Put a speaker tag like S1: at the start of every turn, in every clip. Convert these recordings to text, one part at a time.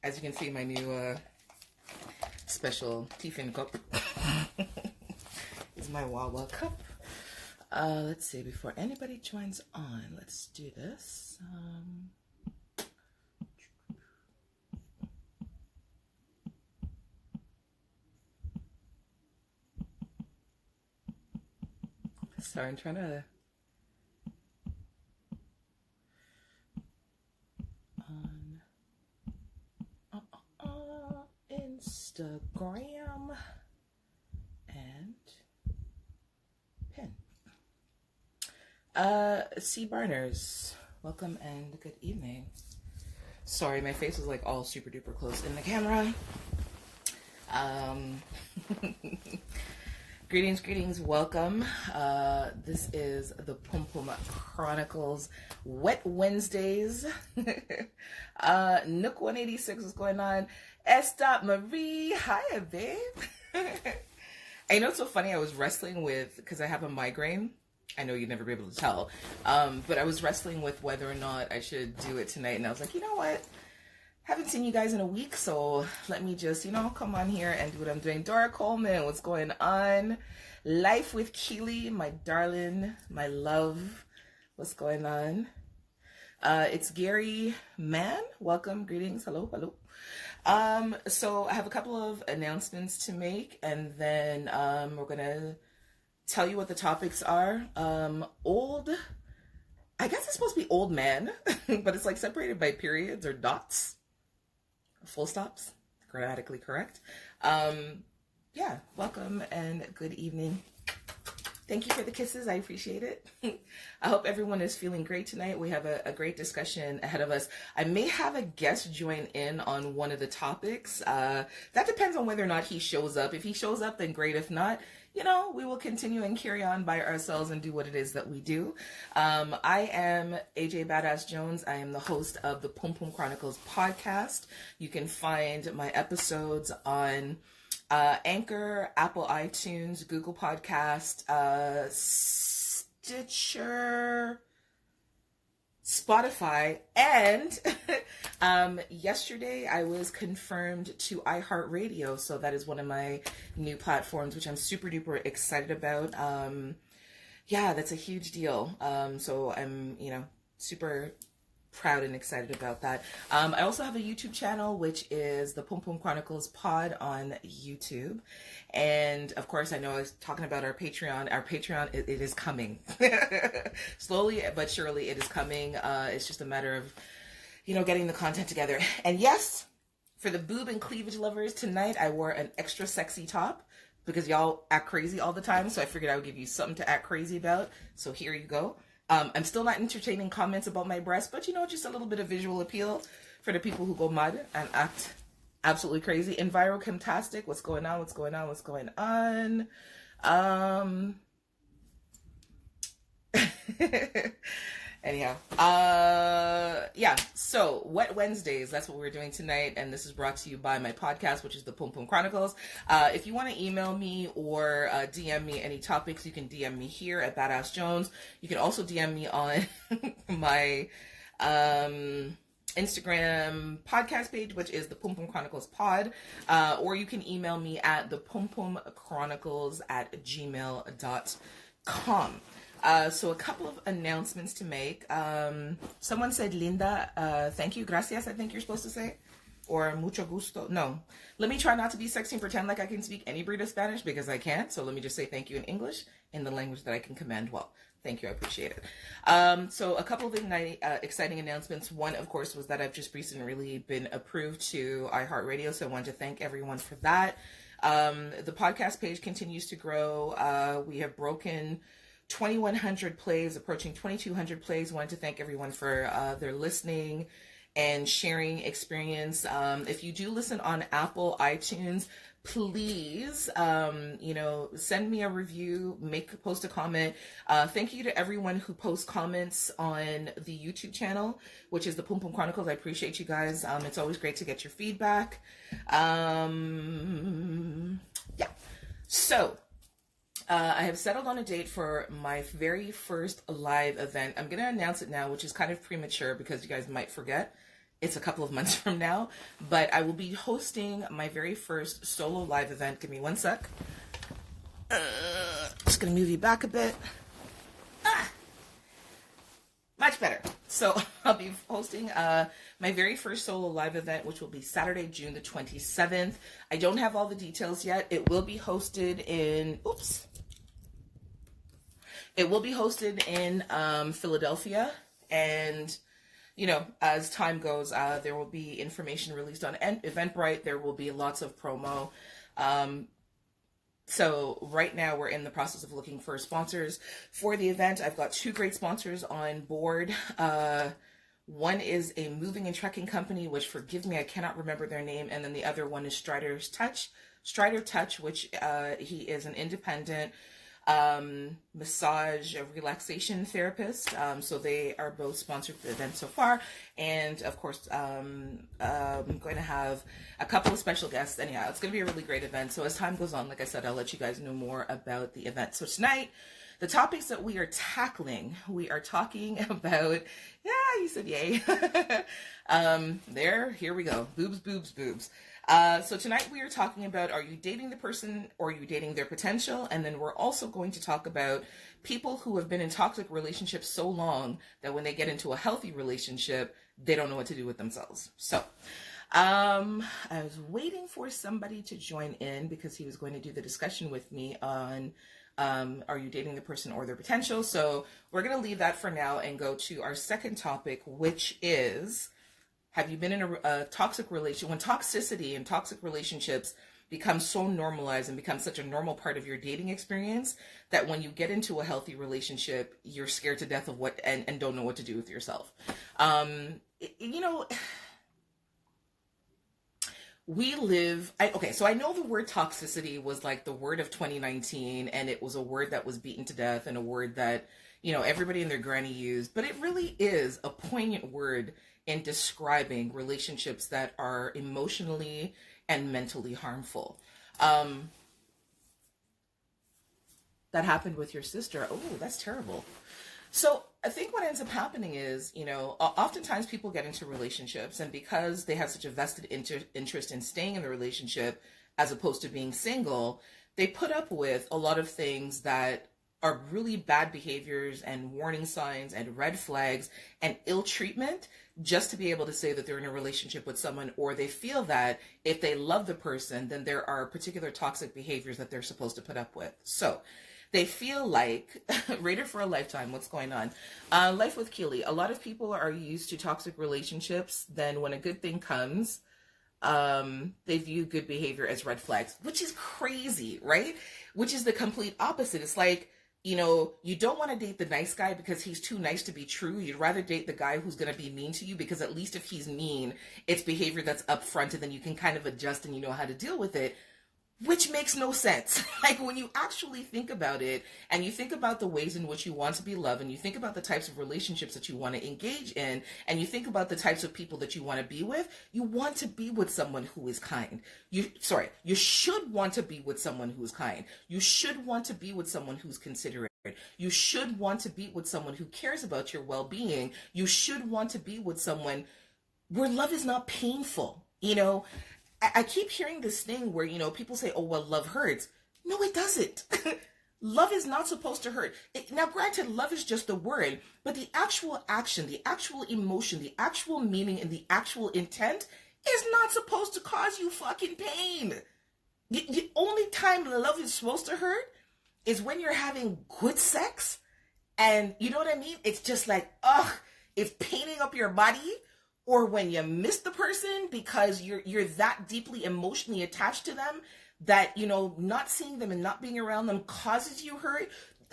S1: As you can see, my new special Tiffin cup is my Wawa cup. Let's see, before anybody joins on, let's do this. Sorry, I'm trying to... Instagram and pin. C. Barners, welcome and good evening. Sorry, my face was like all super duper close in the camera. Greetings, welcome. This is the Pum Pum Chronicles Wet Wednesdays. Nook 186 is going on. Esther Marie, hi, babe. And you know what's so funny? I was wrestling with, because I have a migraine. I know you'd never be able to tell. But I was wrestling with whether or not I should do it tonight. And I was like, you know what? Haven't seen you guys in a week, so let me just, come on here and do what I'm doing. Dora Coleman, what's going on? Life with Keely, my darling, my love, what's going on? It's Gary Mann, welcome, greetings, hello. So I have a couple of announcements to make, and then we're going to tell you what the topics are. I guess it's supposed to be old man, but it's like separated by periods or dots. Full stops, grammatically correct. Yeah, welcome and good evening. Thank you for the kisses. I appreciate it. I hope everyone is feeling great tonight. We have a great discussion ahead of us. I may have a guest join in on one of the topics. That depends on whether or not he shows up. If he shows up, then great. If not, we will continue and carry on by ourselves and do what it is that we do. I am AJ Badass Jones. I am the host of the Pum Pum Chronicles podcast. You can find my episodes on Anchor, Apple iTunes, Google Podcast, Stitcher, Spotify, and yesterday I was confirmed to iHeartRadio, so that is one of my new platforms, which I'm super duper excited about. Yeah, that's a huge deal. So I'm, super proud and excited about that. I also have a YouTube channel, which is the Pum Pum Chronicles Pod on YouTube. And of course, I know I was talking about our Patreon. Our Patreon, it is coming. Slowly but surely it is coming. It's just a matter of, getting the content together. And yes, for the boob and cleavage lovers, tonight I wore an extra sexy top because y'all act crazy all the time. So I figured I would give you something to act crazy about. So here you go. I'm still not entertaining comments about my breasts, but just a little bit of visual appeal for the people who go mad and act absolutely crazy. Envirocamtastic, what's going on? Anyhow, yeah, so Wet Wednesdays, that's what we're doing tonight, and this is brought to you by my podcast, which is the Pum Pum Chronicles. If you want to email me or DM me any topics, you can DM me here at Badass Jones. You can also DM me on my Instagram podcast page, which is the Pum Pum Chronicles Pod, or you can email me at the pumpumchronicles@gmail.com. So a couple of announcements to make. Someone said, Linda, thank you, gracias, I think you're supposed to say, or mucho gusto. No, let me try not to be sexy and pretend like I can speak any breed of Spanish, because I can't. So let me just say thank you in English, in the language that I can command well. Thank you, I appreciate it. So a couple of exciting announcements. One, of course, was that I've just recently been approved to iHeartRadio, so I wanted to thank everyone for that. The podcast page continues to grow. We have broken 2,100 plays, approaching 2,200 plays. Wanted to thank everyone for their listening and sharing experience. If you do listen on Apple iTunes, please, send me a review, post a comment. Thank you to everyone who posts comments on the YouTube channel, which is the Pum Pum Chronicles. I appreciate you guys. It's always great to get your feedback. Yeah. So, I have settled on a date for my very first live event. I'm going to announce it now, which is kind of premature because you guys might forget. it's a couple of months from now, but I will be hosting my very first solo live event. Give me one sec. Just gonna move you back a bit. Much better. So I'll be hosting my very first solo live event, which will be Saturday, June the 27th. I don't have all the details yet. It will be hosted in, It will be hosted in Philadelphia. And, you know, as time goes, there will be information released on Eventbrite. There will be lots of promo. So right now we're in the process of looking for sponsors for the event. I've got 2 great sponsors on board. One is a moving and trekking company, which, forgive me, I cannot remember their name. And then the other one is Strider Touch, which he is an independent massage relaxation therapist. So they are both sponsored the event so far. And of course, I'm going to have a couple of special guests. Anyhow, it's going to be a really great event. So as time goes on, like I said, I'll let you guys know more about the event. So tonight, the topics that we are tackling, we are talking about, yeah, you said yay. Here we go. Boobs, boobs, boobs. So tonight we are talking about, are you dating the person or are you dating their potential? And then we're also going to talk about people who have been in toxic relationships so long that when they get into a healthy relationship, they don't know what to do with themselves. So I was waiting for somebody to join in because he was going to do the discussion with me on are you dating the person or their potential? So we're going to leave that for now and go to our second topic, which is, have you been in a toxic relationship? When toxicity and toxic relationships become so normalized and become such a normal part of your dating experience that when you get into a healthy relationship, you're scared to death of what and don't know what to do with yourself. You know, we live, so I know the word toxicity was like the word of 2019, and it was a word that was beaten to death and a word that, you know, everybody and their granny used, but it really is a poignant word in describing relationships that are emotionally and mentally harmful. That happened with your sister. Oh, that's terrible. So I think what ends up happening is, you know, oftentimes people get into relationships, and because they have such a vested interest in staying in the relationship as opposed to being single, they put up with a lot of things that are really bad behaviors and warning signs and red flags and ill treatment just to be able to say that they're in a relationship with someone, or they feel that if they love the person, then there are particular toxic behaviors that they're supposed to put up with. So they feel like, rated for a lifetime, what's going on? Life with Keely. A lot of people are used to toxic relationships. Then when a good thing comes, they view good behavior as red flags, which is crazy, right? Which is the complete opposite. It's like, you know, you don't want to date the nice guy because he's too nice to be true. You'd rather date the guy who's going to be mean to you, because at least if he's mean, it's behavior that's upfront and then you can kind of adjust and you know how to deal with it. Which makes no sense. Like, when you actually think about it and you think about the ways in which you want to be loved, and you think about the types of relationships that you want to engage in, and you think about the types of people that you want to be with, you want to be with someone who is kind. You should want to be with someone who is kind. You should want to be with someone who's considerate. You should want to be with someone who cares about your well-being. You should want to be with someone where love is not painful, you know? I keep hearing this thing where, you know, people say, oh, well, love hurts. No, it doesn't. Love is not supposed to hurt. Now, granted, love is just a word, but the actual action, the actual emotion, the actual meaning, and the actual intent is not supposed to cause you fucking pain. The only time love is supposed to hurt is when you're having good sex, and you know what I mean? It's just like, ugh, it's paining up your body. Or when you miss the person because you're that deeply emotionally attached to them that, you know, not seeing them and not being around them causes you hurt.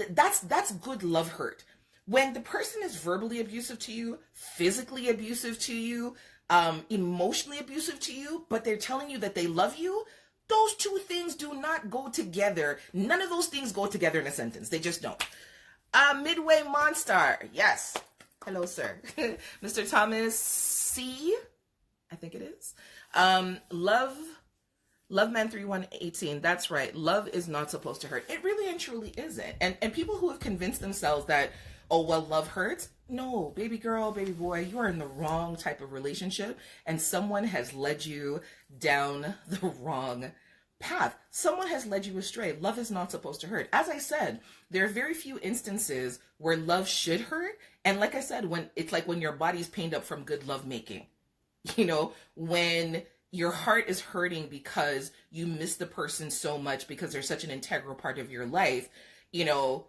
S1: That's good love hurt. When the person is verbally abusive to you, physically abusive to you, emotionally abusive to you, but they're telling you that they love you, those two things do not go together. None of those things go together in a sentence. They just don't. Midway Monstar. Yes. Hello, sir. Mr. Thomas C, I think it is. Love Man 3118. That's right. Love is not supposed to hurt. It really and truly isn't. And people who have convinced themselves that, oh, well, love hurts, No, baby girl, baby boy, you are in the wrong type of relationship, and someone has led you down the wrong path. Someone has led you astray. Love is not supposed to hurt. As I said, there are very few instances where love should hurt. And like I said, when it's like when your body's pained up from good love making, when your heart is hurting because you miss the person so much because they're such an integral part of your life, you know,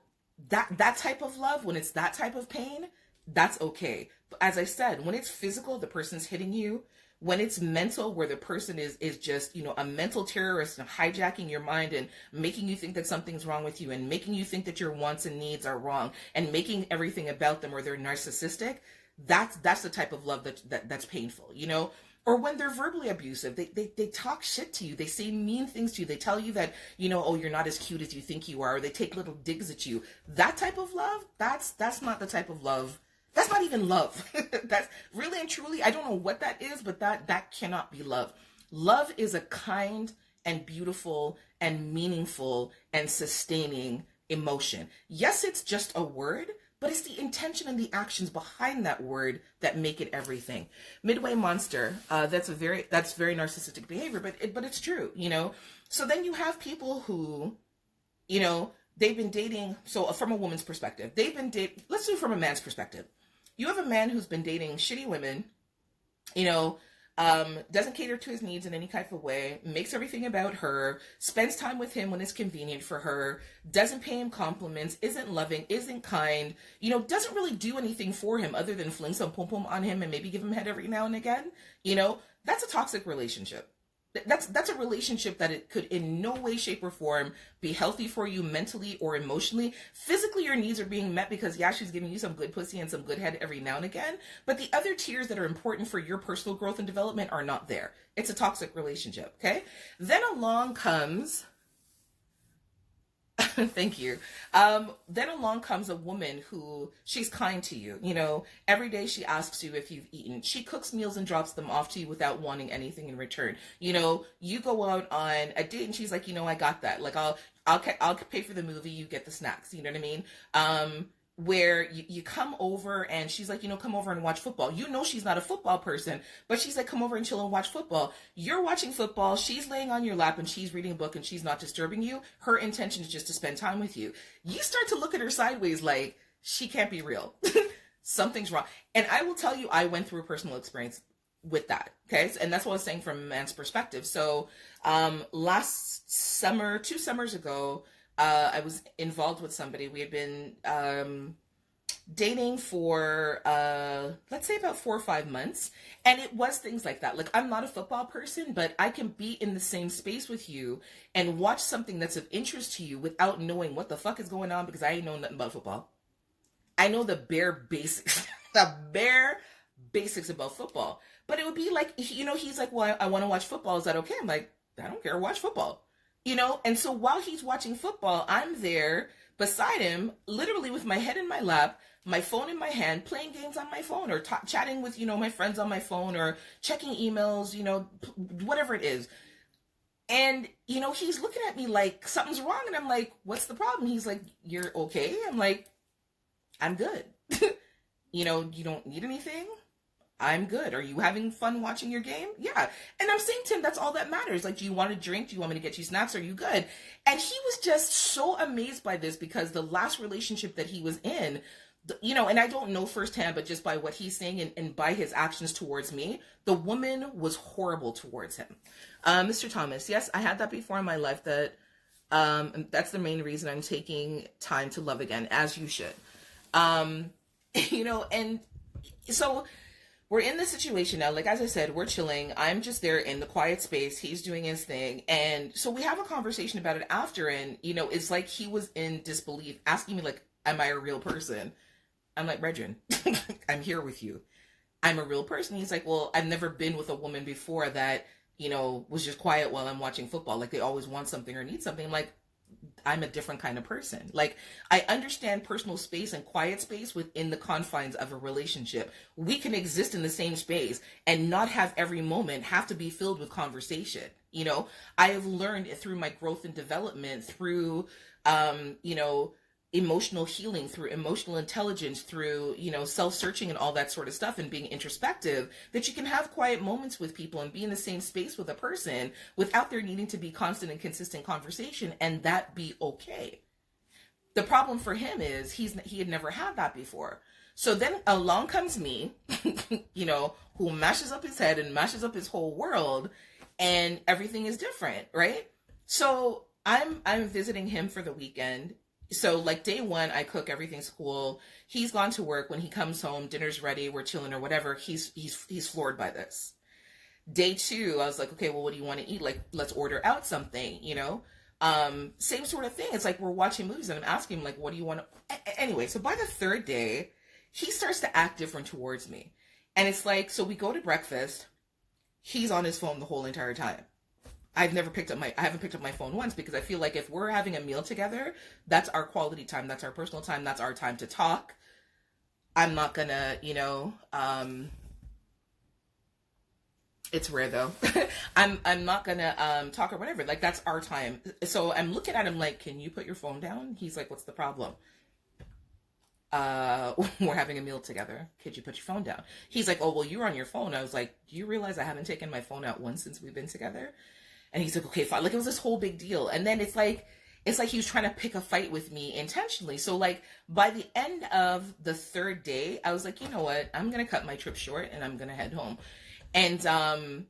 S1: that type of love, when it's that type of pain, that's okay. But as I said, when it's physical, the person's hitting you. When it's mental, where the person is just, a mental terrorist and hijacking your mind and making you think that something's wrong with you and making you think that your wants and needs are wrong and making everything about them, or they're narcissistic, that's the type of love that's painful, or when they're verbally abusive, they talk shit to you, they say mean things to you, they tell you that, oh, you're not as cute as you think you are, or they take little digs at you. That type of love, that's not the type of love. That's not even love. That's really and truly, I don't know what that is, but that cannot be love. Love is a kind and beautiful and meaningful and sustaining emotion. Yes, it's just a word, but it's the intention and the actions behind that word that make it everything. Midway Monster, that's very narcissistic behavior, but it's true, So then you have people who, they've been dating. So from a woman's perspective, let's do it from a man's perspective. You have a man who's been dating shitty women, doesn't cater to his needs in any type of way, makes everything about her, spends time with him when it's convenient for her, doesn't pay him compliments, isn't loving, isn't kind, doesn't really do anything for him other than fling some pom pom on him and maybe give him head every now and again. That's a toxic relationship. That's a relationship that it could in no way, shape, or form be healthy for you mentally or emotionally. Physically, your needs are being met because, yeah, she's giving you some good pussy and some good head every now and again. But the other tiers that are important for your personal growth and development are not there. It's a toxic relationship, okay? Then along comes... Thank you. Then along comes a woman who, she's kind to you. Every day she asks you if you've eaten. She cooks meals and drops them off to you without wanting anything in return. You go out on a date and she's like, I got that. Like, I'll pay for the movie. You get the snacks. You know what I mean? Where you come over and she's like, come over and watch football. She's not a football person, but she's like, come over and chill and watch football. You're watching football. She's laying on your lap and she's reading a book and she's not disturbing you. Her intention is just to spend time with you. You start to look at her sideways like, she can't be real. Something's wrong. And I will tell you, I went through a personal experience with that. Okay. And that's what I was saying from a man's perspective. So, last summer, 2 summers ago, I was involved with somebody. We had been dating for, let's say about 4 or 5 months. And it was things like that. Like, I'm not a football person, but I can be in the same space with you and watch something that's of interest to you without knowing what the fuck is going on, because I ain't know nothing about football. I know the bare basics, about football. But it would be like, he's like, well, I want to watch football. Is that okay? I'm like, I don't care. Watch football. And so while he's watching football, I'm there beside him, literally with my head in my lap, my phone in my hand, playing games on my phone, or chatting with, my friends on my phone, or checking emails, whatever it is. And, he's looking at me like something's wrong. And I'm like, what's the problem? He's like, you're okay? I'm like, I'm good. You don't need anything? I'm good. Are you having fun watching your game? Yeah. And I'm saying to him, that's all that matters. Like, do you want a drink? Do you want me to get you snacks? Are you good? And he was just so amazed by this, because the last relationship that he was in, and I don't know firsthand, but just by what he's saying and by his actions towards me, the woman was horrible towards him. Mr. Thomas, yes, I had that before in my life. That's the main reason I'm taking time to love again, as you should. And so we're in this situation now. Like, as I said, we're chilling. I'm just there in the quiet space. He's doing his thing. And so we have a conversation about it after. And, it's like he was in disbelief, asking me, like, am I a real person? I'm like, Brethren, I'm here with you. I'm a real person. He's like, well, I've never been with a woman before that, was just quiet while I'm watching football. Like, they always want something or need something. I'm like, I'm a different kind of person. Like, I understand personal space and quiet space within the confines of a relationship. We can exist in the same space and not have every moment have to be filled with conversation. I have learned through my growth and development, through, emotional healing, through emotional intelligence, through, self-searching and all that sort of stuff, and being introspective, that you can have quiet moments with people and be in the same space with a person without there needing to be constant and consistent conversation, and that be okay. The problem for him is he had never had that before. So then along comes me, who mashes up his head and mashes up his whole world, and everything is different, right? So I'm visiting him for the weekend. So like day one, I cook, everything's cool. He's gone to work. When he comes home, dinner's ready, we're chilling or whatever. He's floored by this. Day two, I was like, okay, well, what do you want to eat? Like, let's order out something. Same sort of thing. It's like we're watching movies and I'm asking him, like, what do you want to... Anyway, so by the third day, he starts to act different towards me. And it's like, so we go to breakfast. He's on his phone the whole entire time. I haven't picked up my phone once, because I feel like if we're having a meal together, that's our quality time. That's our personal time. That's our time to talk. I'm not gonna, it's rare though. I'm not gonna talk or whatever. Like, that's our time. So I'm looking at him like, can you put your phone down? He's like, what's the problem? We're having a meal together. Could you put your phone down? He's like, oh, well, you're on your phone. I was like, do you realize I haven't taken my phone out once since we've been together? And he's like, okay, fine. Like, it was this whole big deal. And then it's like he was trying to pick a fight with me intentionally. So like by the end of the third day, I was like, you know what? I'm going to cut my trip short and I'm going to head home. And,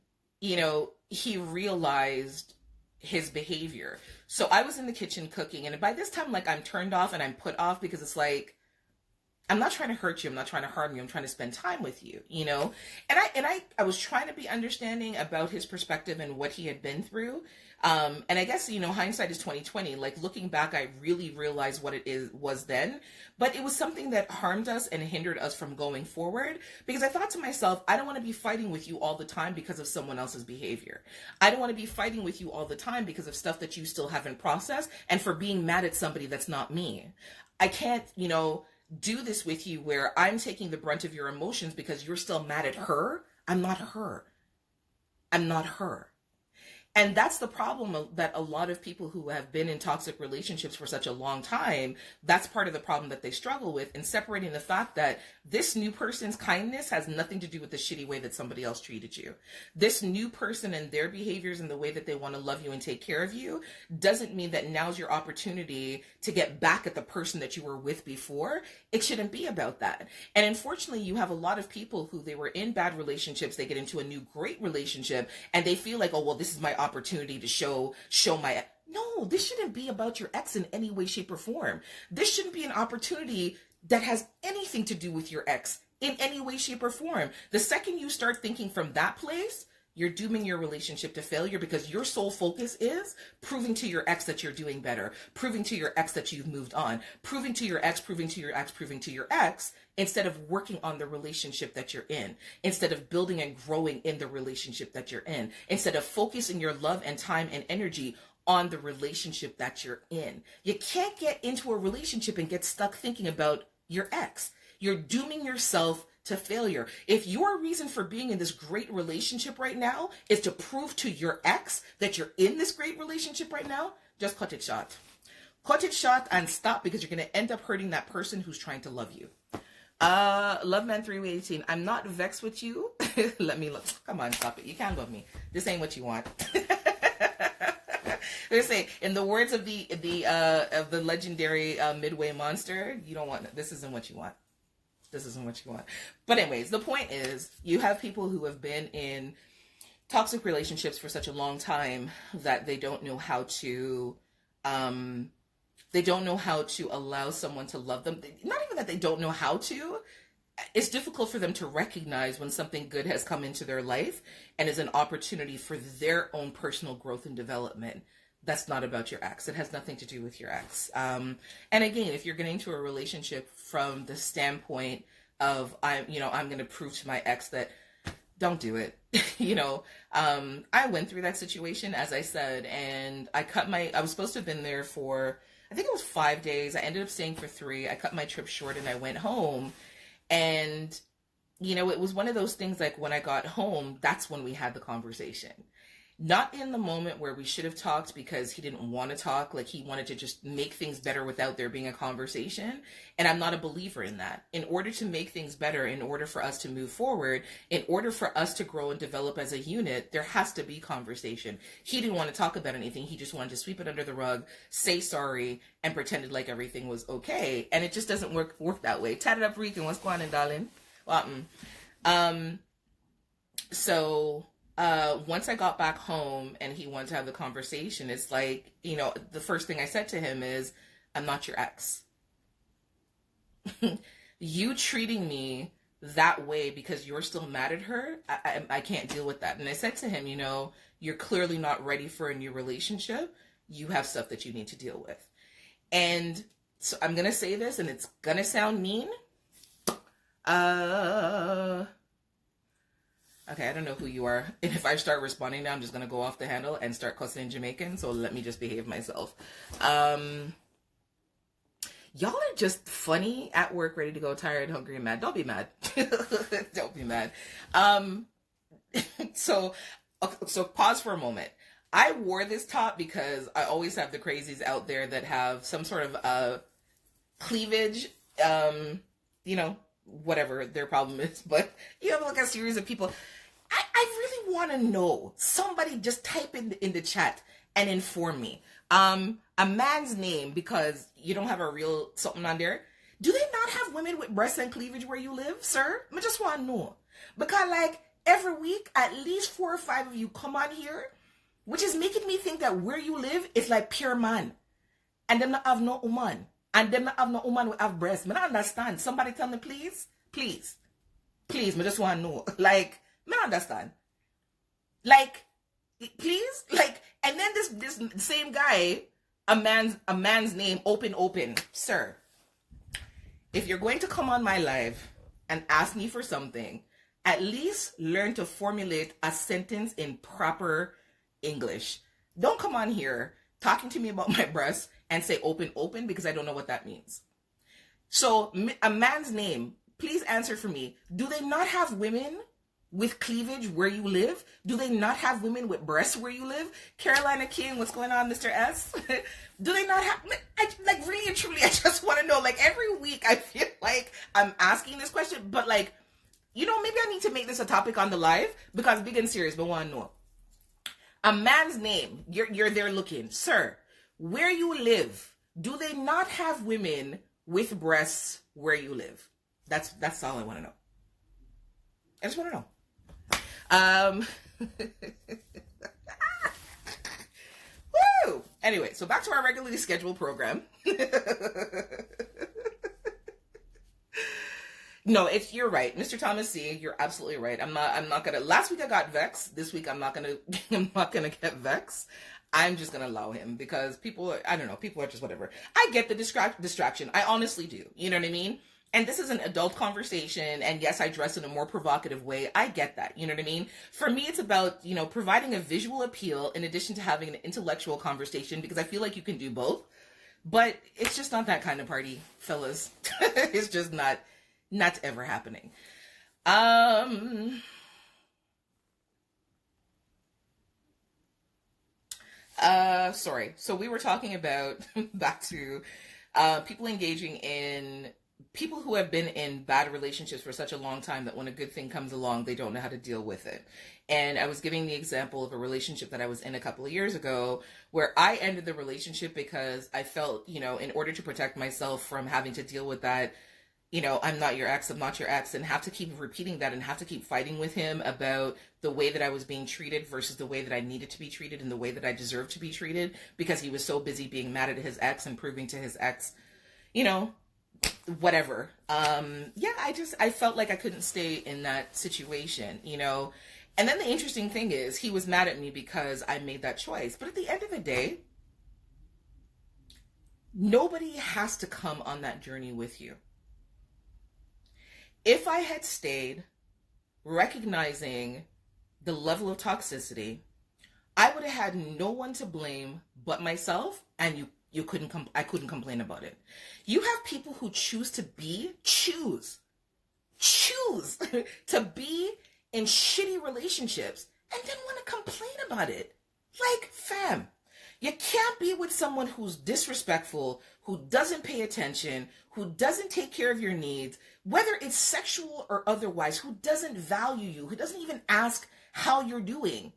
S1: he realized his behavior. So I was in the kitchen cooking. And by this time, like, I'm turned off and I'm put off, because it's like, I'm not trying to hurt you. I'm not trying to harm you. I'm trying to spend time with you, And I was trying to be understanding about his perspective and what he had been through. And I guess, hindsight is 2020. Like, looking back, I really realized what was then. But it was something that harmed us and hindered us from going forward, because I thought to myself, I don't want to be fighting with you all the time because of someone else's behavior. I don't want to be fighting with you all the time because of stuff that you still haven't processed, and for being mad at somebody that's not me. I can't, do this with you where I'm taking the brunt of your emotions because you're still mad at her. I'm not her. I'm not her. And that's the problem, that a lot of people who have been in toxic relationships for such a long time, that's part of the problem that they struggle with, in separating the fact that this new person's kindness has nothing to do with the shitty way that somebody else treated you. This new person and their behaviors and the way that they want to love you and take care of you doesn't mean that now's your opportunity to get back at the person that you were with before. It shouldn't be about that. And unfortunately, you have a lot of people who, they were in bad relationships, they get into a new great relationship, and they feel like, oh, well, this is my opportunity to show my... No, this shouldn't be about your ex in any way, shape, or form. This shouldn't be an opportunity that has anything to do with your ex in any way, shape, or form. The second you start thinking from that place, you're dooming your relationship to failure, because your sole focus is proving to your ex that you're doing better, proving to your ex that you've moved on, proving to your ex, instead of working on the relationship that you're in, instead of building and growing in the relationship that you're in, instead of focusing your love and time and energy on the relationship that you're in. You can't get into a relationship and get stuck thinking about your ex. You're dooming yourself to failure. If your reason for being in this great relationship right now is to prove to your ex that you're in this great relationship right now, just cut it short. Cut it short and stop, because you're going to end up hurting that person who's trying to love you. Loveman 318. I'm not vexed with you. Let me look. Come on, stop it. You can't love me. This ain't what you want. They say, in the words of the legendary Midway monster, you don't want, this isn't what you want. This isn't what you want. But anyways, the point is, you have people who have been in toxic relationships for such a long time that they don't know how to, allow someone to love them. Not even that they don't know how to. It's difficult for them to recognize when something good has come into their life and is an opportunity for their own personal growth and development. That's not about your ex. It has nothing to do with your ex. And again, if you're getting into a relationship from the standpoint of, I'm going to prove to my ex that, don't do it. I went through that situation, as I said, and I was supposed to have been there for, I think it was 5 days. I ended up staying for 3. I cut my trip short and I went home. And, it was one of those things, like, when I got home, that's when we had the conversation. Not in the moment where we should have talked because he didn't want to talk, like he wanted to just make things better without there being a conversation. And I'm not a believer in that. In order to make things better, in order for us to move forward, in order for us to grow and develop as a unit, there has to be conversation. He didn't want to talk about anything. He just wanted to sweep it under the rug, say sorry, and pretended like everything was okay. And it just doesn't work that way. Tatted up Rican, what's going on, darling? So once I got back home and he wanted to have the conversation, it's like, the first thing I said to him is, I'm not your ex. You treating me that way because you're still mad at her, I can't deal with that. And I said to him, you're clearly not ready for a new relationship. You have stuff that you need to deal with. And so I'm going to say this, and it's going to sound mean. Okay, I don't know who you are. And if I start responding now, I'm just going to go off the handle and start cussing in Jamaican. So let me just behave myself. Y'all are just funny at work, ready to go, tired, hungry, and mad. Don't be mad. Don't be mad. So pause for a moment. I wore this top because I always have the crazies out there that have some sort of cleavage, whatever their problem is. But you have like a series of people. I really want to know. Somebody just type in the chat and inform me. A man's name, because you don't have a real something on there. Do they not have women with breasts and cleavage where you live, sir? I just want to know. Because like every week, at least 4 or 5 of you come on here, which is making me think that where you live is like pure man. And them not have no woman. And them not have no woman who have breasts. I don't understand. Somebody tell me, please. Please. Please, I just want to know. Like, I don't understand. Like, please? Like, and then this same guy, a man's name, open. Sir, if you're going to come on my live and ask me for something, at least learn to formulate a sentence in proper English. Don't come on here talking to me about my breasts and say open because I don't know what that means. So a man's name, please answer for me. Do they not have women with cleavage where you live? Do they not have women with breasts where you live? Carolina King, what's going on, Mr. S? Do they not have, like really and truly, I just want to know, like every week I feel like I'm asking this question, but like, maybe I need to make this a topic on the live because big and serious, but want to know. A man's name, you're there looking. Sir, where you live, do they not have women with breasts where you live? That's all I want to know. I just want to know. Woo! Anyway, so back to our regularly scheduled program. No, you're right. Mr. Thomas C., you're absolutely right. I'm not gonna, last week I got vexed. This week I'm not gonna get vexed. I'm just gonna allow him because people are just whatever. I get the distraction. I honestly do. You know what I mean? And this is an adult conversation, and yes, I dress in a more provocative way. I get that. You know what I mean? For me, it's about, providing a visual appeal in addition to having an intellectual conversation, because I feel like you can do both. But it's just not that kind of party, fellas. It's just not ever happening. Sorry. So we were talking about, back to, people who have been in bad relationships for such a long time that when a good thing comes along, they don't know how to deal with it. And I was giving the example of a relationship that I was in a couple of years ago where I ended the relationship because I felt, in order to protect myself from having to deal with that, I'm not your ex, and have to keep repeating that and have to keep fighting with him about the way that I was being treated versus the way that I needed to be treated and the way that I deserved to be treated because he was so busy being mad at his ex and proving to his ex, whatever. I felt like I couldn't stay in that situation, And then the interesting thing is he was mad at me because I made that choice. But at the end of the day, nobody has to come on that journey with you. If I had stayed recognizing the level of toxicity, I would have had no one to blame but myself, and I couldn't complain about it. You have people who choose to be to be in shitty relationships and then want to complain about it. Like, fam, you can't be with someone who's disrespectful, who doesn't pay attention, who doesn't take care of your needs, whether it's sexual or otherwise, who doesn't value you, who doesn't even ask how you're doing.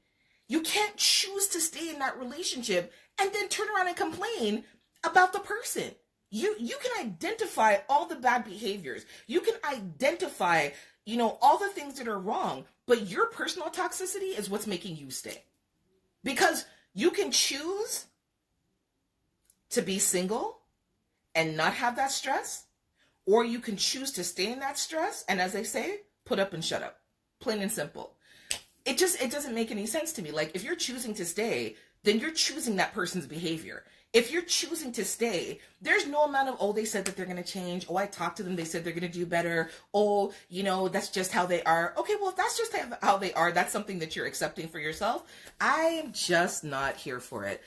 S1: You can't choose to stay in that relationship and then turn around and complain about the person. You can identify all the bad behaviors. You can identify, all the things that are wrong, but your personal toxicity is what's making you stay. Because you can choose to be single and not have that stress, or you can choose to stay in that stress and, as they say, put up and shut up. Plain and simple. It doesn't make any sense to me. Like, if you're choosing to stay, then you're choosing that person's behavior. If you're choosing to stay, there's no amount of, oh, they said that they're going to change. Oh, I talked to them. They said they're going to do better. Oh, that's just how they are. Okay, well, if that's just how they are, that's something that you're accepting for yourself. I'm just not here for it.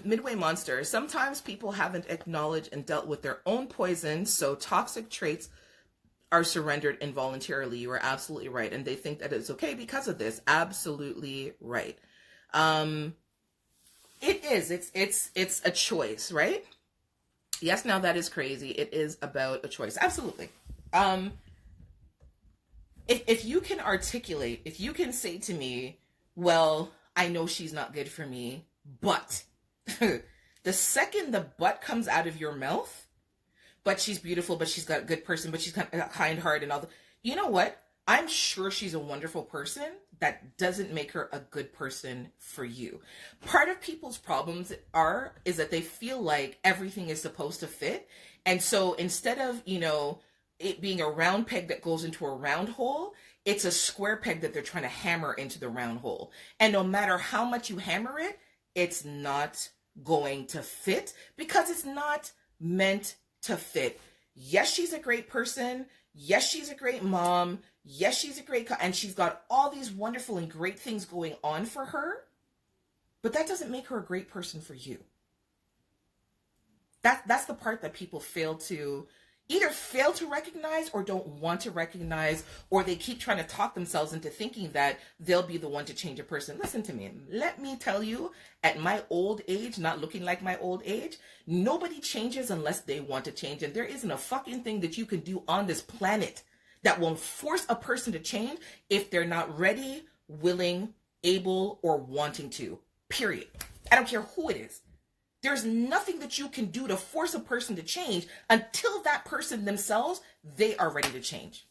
S1: Midway Monster. Sometimes people haven't acknowledged and dealt with their own poison, so toxic traits are surrendered involuntarily. You are absolutely right. And they think that it's okay because of this. Absolutely right. It is. It's a choice, right? Yes, now that is crazy. It is about a choice. Absolutely. If you can articulate, if you can say to me, well, I know she's not good for me, but the second the but comes out of your mouth, but she's beautiful, but she's got a good person, but she's got a kind heart and all you know what? I'm sure she's a wonderful person. That doesn't make her a good person for you. Part of people's problems is that they feel like everything is supposed to fit. And so instead of, it being a round peg that goes into a round hole, it's a square peg that they're trying to hammer into the round hole. And no matter how much you hammer it, it's not going to fit because it's not meant to fit. Yes, she's a great person. Yes, she's a great mom. Yes, she's a great, and she's got all these wonderful and great things going on for her, but that doesn't make her a great person for you. That's the part that people either fail to recognize or don't want to recognize, or they keep trying to talk themselves into thinking that they'll be the one to change a person. Listen to me. Let me tell you, at my old age, not looking like my old age, nobody changes unless they want to change. And there isn't a fucking thing that you can do on this planet that will force a person to change if they're not ready, willing, able, or wanting to. Period. I don't care who it is. There's nothing that you can do to force a person to change until that person themselves, they are ready to change.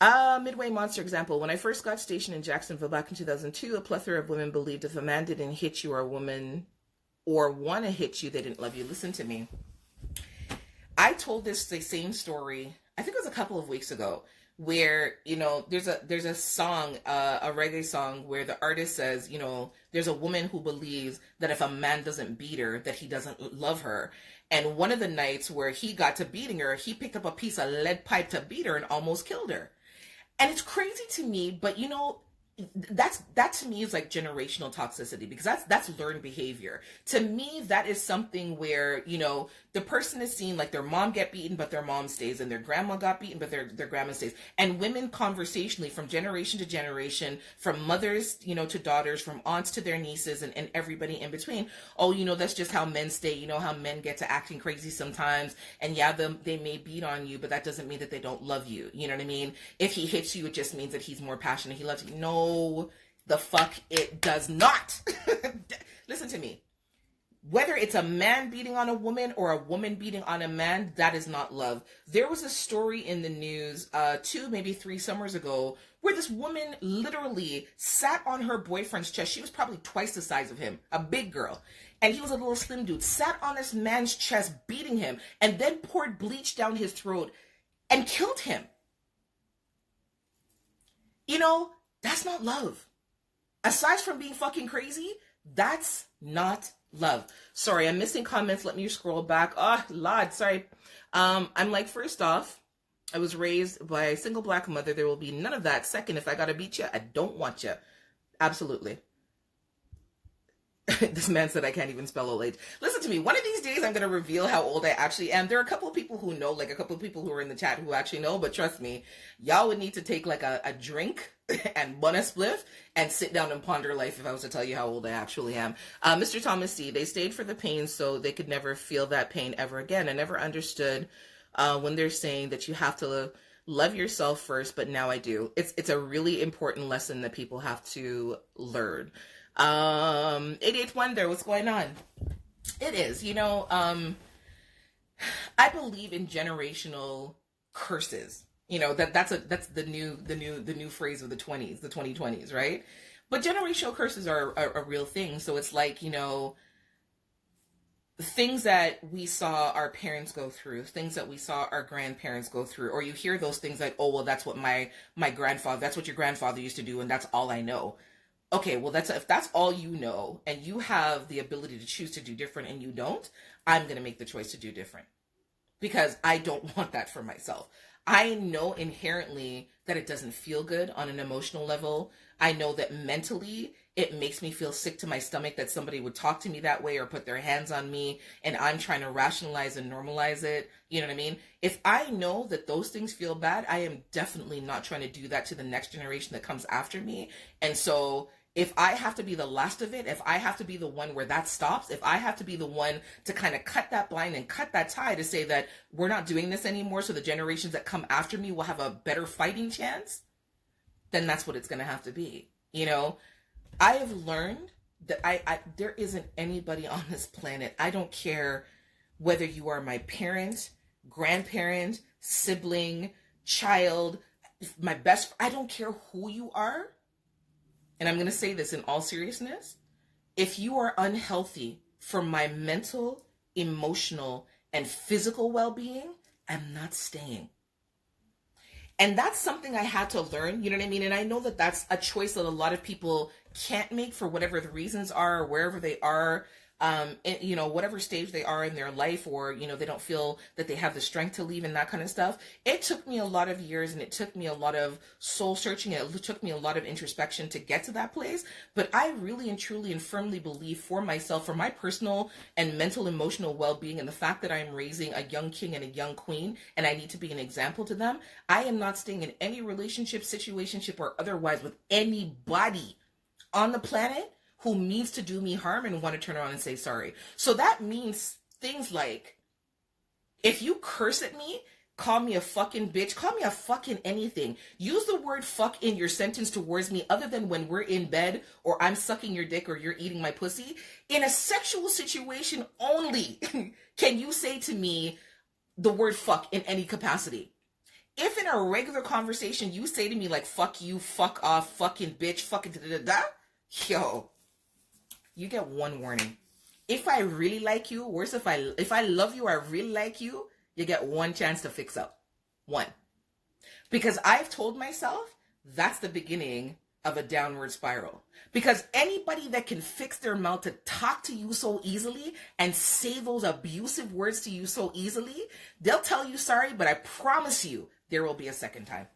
S1: Midway Monster example. When I first got stationed in Jacksonville back in 2002, a plethora of women believed if a man didn't hit you or a woman or want to hit you, they didn't love you. Listen to me. I told the same story, I think it was a couple of weeks ago, where, there's a song, a reggae song where the artist says, there's a woman who believes that if a man doesn't beat her, that he doesn't love her. And one of the nights where he got to beating her, he picked up a piece of lead pipe to beat her and almost killed her. And it's crazy to me, but that to me is like generational toxicity, because that's learned behavior. To me, that is something where, the person is seeing like their mom get beaten, but their mom stays, and their grandma got beaten, but their grandma stays. And women conversationally from generation to generation, from mothers, to daughters, from aunts to their nieces, and everybody in between. Oh, that's just how men stay. How men get to acting crazy sometimes. And yeah, they may beat on you, but that doesn't mean that they don't love you. You know what I mean? If he hits you, it just means that he's more passionate. He loves you. No, the fuck it does not. Listen to me. Whether it's a man beating on a woman or a woman beating on a man, that is not love. There was a story in the news 2, maybe 3 summers ago where this woman literally sat on her boyfriend's chest. She was probably twice the size of him, a big girl. And he was a little slim dude, sat on this man's chest beating him, and then poured bleach down his throat and killed him. That's not love. Aside from being fucking crazy, that's not love. Sorry, I'm missing comments. Let me scroll back. Oh, Lord, sorry. I'm like, first off, I was raised by a single black mother. There will be none of that. Second, if I gotta beat you, I don't want you. Absolutely. This man said I can't even spell old age. Listen to me. One of these days, I'm going to reveal how old I actually am. There are a couple of people who know, like a couple of people who are in the chat who actually know, but trust me, y'all would need to take like a drink and bun a spliff and sit down and ponder life if I was to tell you how old I actually am. Mr. Thomas C., they stayed for the pain so they could never feel that pain ever again. I never understood when they're saying that you have to love yourself first, but now I do. It's a really important lesson that people have to learn. 88 Wonder, what's going on? It is, I believe in generational curses. That's the new phrase of the 2020s, right? But generational curses are a real thing. So it's like, things that we saw our parents go through, things that we saw our grandparents go through, or you hear those things like, oh, well, that's what my grandfather, that's what your grandfather used to do, and that's all I know. Okay, well, if that's all you know, and you have the ability to choose to do different and you don't, I'm going to make the choice to do different. Because I don't want that for myself. I know inherently that it doesn't feel good on an emotional level. I know that mentally it makes me feel sick to my stomach that somebody would talk to me that way or put their hands on me, and I'm trying to rationalize and normalize it. You know what I mean? If I know that those things feel bad, I am definitely not trying to do that to the next generation that comes after me. And so if I have to be the last of it, if I have to be the one where that stops, if I have to be the one to kind of cut that blind and cut that tie to say that we're not doing this anymore so the generations that come after me will have a better fighting chance, then that's what it's going to have to be. I have learned that there isn't anybody on this planet, I don't care whether you are my parent, grandparent, sibling, child, my best, I don't care who you are. And I'm going to say this in all seriousness. If you are unhealthy for my mental, emotional, and physical well-being, I'm not staying. And that's something I had to learn, you know what I mean? And I know that that's a choice that a lot of people can't make for whatever the reasons are, or wherever they are, whatever stage they are in their life, or, they don't feel that they have the strength to leave and that kind of stuff. It took me a lot of years, and it took me a lot of soul searching. It took me a lot of introspection to get to that place. But I really and truly and firmly believe for myself, for my personal and mental, emotional well-being, and the fact that I'm raising a young king and a young queen, and I need to be an example to them, I am not staying in any relationship, situationship, or otherwise with anybody on the planet who means to do me harm and want to turn around and say sorry. So that means things like, if you curse at me, call me a fucking bitch, call me a fucking anything. Use the word fuck in your sentence towards me other than when we're in bed or I'm sucking your dick or you're eating my pussy. In a sexual situation only can you say to me the word fuck in any capacity. If in a regular conversation you say to me like fuck you, fuck off, fucking bitch, fucking da-da-da-da, yo, you get one warning. If I really like you, worse, if I love you, I really like you, you get one chance to fix up. One. Because I've told myself that's the beginning of a downward spiral. Because anybody that can fix their mouth to talk to you so easily and say those abusive words to you so easily, they'll tell you sorry, but I promise you there will be a second time.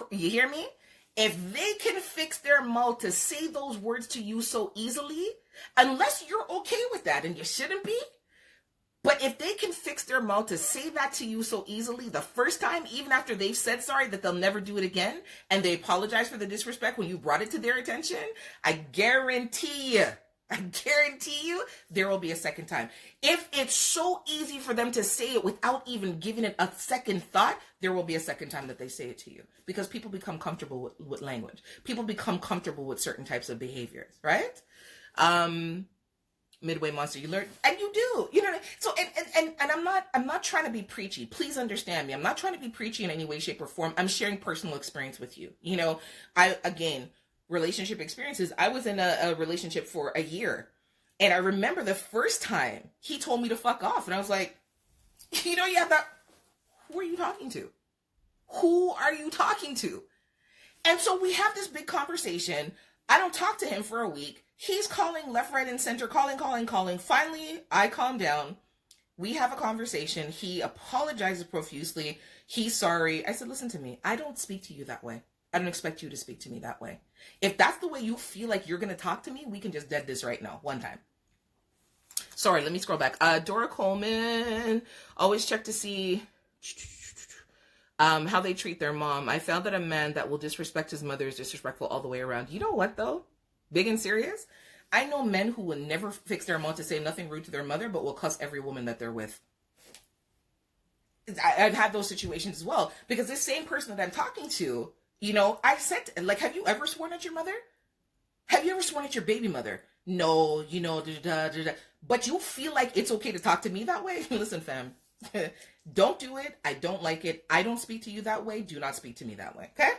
S1: You hear me? If they can fix their mouth to say those words to you so easily, unless you're okay with that, and you shouldn't be, but if they can fix their mouth to say that to you so easily the first time, even after they've said sorry that they'll never do it again, and they apologize for the disrespect when you brought it to their attention, I guarantee you, there will be a second time. If it's so easy for them to say it without even giving it a second thought, there will be a second time that they say it to you. Because people become comfortable with language. People become comfortable with certain types of behaviors, right? Midway Monster, you learn, and you do, so, and I'm not trying to be preachy. Please understand me. I'm not trying to be preachy in any way, shape, or form. I'm sharing personal experience with you. Relationship experiences. I was in a relationship for a year, and I remember the first time he told me to fuck off, and I was like, who are you talking to? Who are you talking to? And so we have this big conversation. I don't talk to him for a week. He's calling left, right, and center, calling. Finally, I calm down. We have a conversation. He apologizes profusely. He's sorry. I said, listen to me. I don't speak to you that way. I don't expect you to speak to me that way. If that's the way you feel like you're going to talk to me, we can just dead this right now. One time. Sorry, let me scroll back. Dora Coleman. Always check to see. How they treat their mom. I found that a man that will disrespect his mother is disrespectful all the way around. You know what, though? Big and serious? I know men who will never fix their mouth to say nothing rude to their mother, but will cuss every woman that they're with. I've had those situations as well. Because this same person that I'm talking to, I said, like, have you ever sworn at your mother? Have you ever sworn at your baby mother? No, but you feel like it's okay to talk to me that way? Listen, fam, don't do it. I don't like it. I don't speak to you that way. Do not speak to me that way, okay?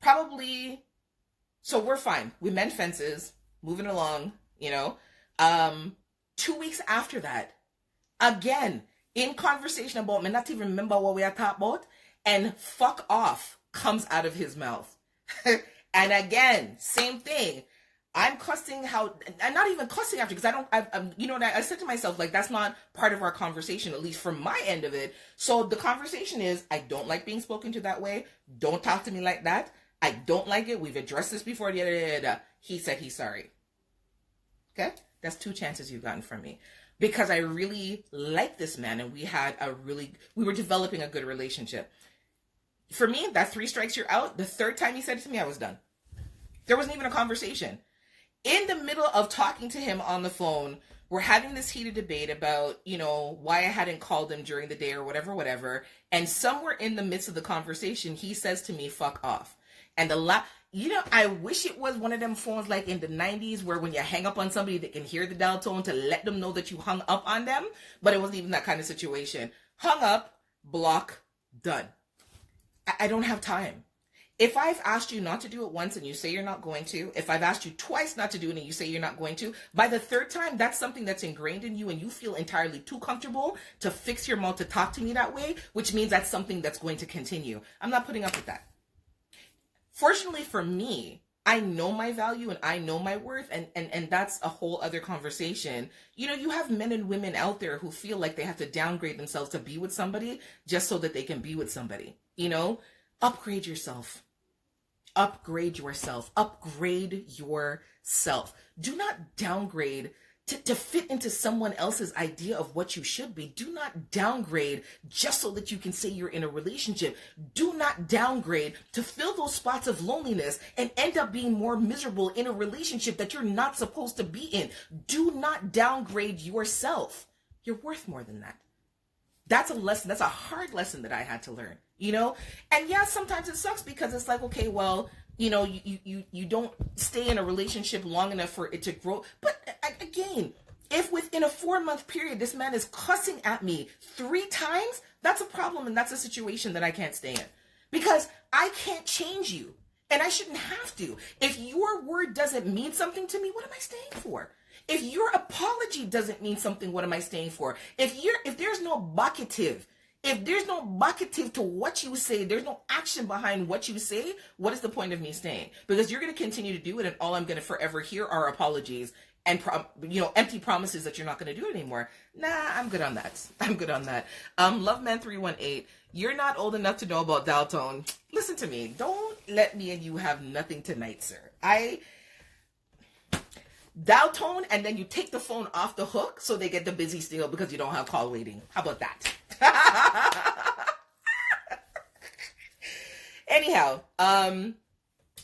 S1: Probably, so we're fine. We mend fences, moving along, 2 weeks after that, again, in conversation about me, not even remember what we are talking about, and fuck off comes out of his mouth. And again, same thing. I'm cussing I'm not even cussing after, because I said to myself, like, that's not part of our conversation, at least from my end of it. So the conversation is, I don't like being spoken to that way. Don't talk to me like that. I don't like it. We've addressed this before. He said he's sorry. Okay? That's 2 chances you've gotten from me. Because I really like this man, and we were developing a good relationship. For me, that 3 strikes, you're out. The 3rd time he said it to me, I was done. There wasn't even a conversation. In the middle of talking to him on the phone, we're having this heated debate about, why I hadn't called him during the day or whatever. And somewhere in the midst of the conversation, he says to me, fuck off. And I wish it was one of them phones like in the 90s where when you hang up on somebody, they can hear the dial tone to let them know that you hung up on them. But it wasn't even that kind of situation. Hung up, block, done. I don't have time. If I've asked you not to do it once and you say you're not going to, if I've asked you twice not to do it and you say you're not going to, by the 3rd time, that's something that's ingrained in you and you feel entirely too comfortable to fix your mouth to talk to me that way, which means that's something that's going to continue. I'm not putting up with that. Fortunately for me, I know my value and I know my worth, and that's a whole other conversation. You have men and women out there who feel like they have to downgrade themselves to be with somebody just so that they can be with somebody. Upgrade yourself. Upgrade yourself. Upgrade yourself. Do not downgrade to fit into someone else's idea of what you should be. Do not downgrade just so that you can say you're in a relationship. Do not downgrade to fill those spots of loneliness and end up being more miserable in a relationship that you're not supposed to be in. Do not downgrade yourself. You're worth more than that. That's a lesson. That's a hard lesson that I had to learn, And yeah, sometimes it sucks because it's like, okay, well, you don't stay in a relationship long enough for it to grow. But again, if within a 4-month period, this man is cussing at me 3 times, that's a problem. And that's a situation that I can't stay in because I can't change you and I shouldn't have to. If your word doesn't mean something to me, what am I staying for? If your apology doesn't mean something, what am I staying for? If there's no vocative, to what you say, there's no action behind what you say, what is the point of me staying? Because you're going to continue to do it, and all I'm going to forever hear are apologies and empty promises that you're not going to do it anymore. Nah, I'm good on that. Loveman 318, you're not old enough to know about dial tone. Listen to me. Don't let me and you have nothing tonight, sir. Dial tone, and then you take the phone off the hook so they get the busy signal because you don't have call waiting. How about that? Anyhow,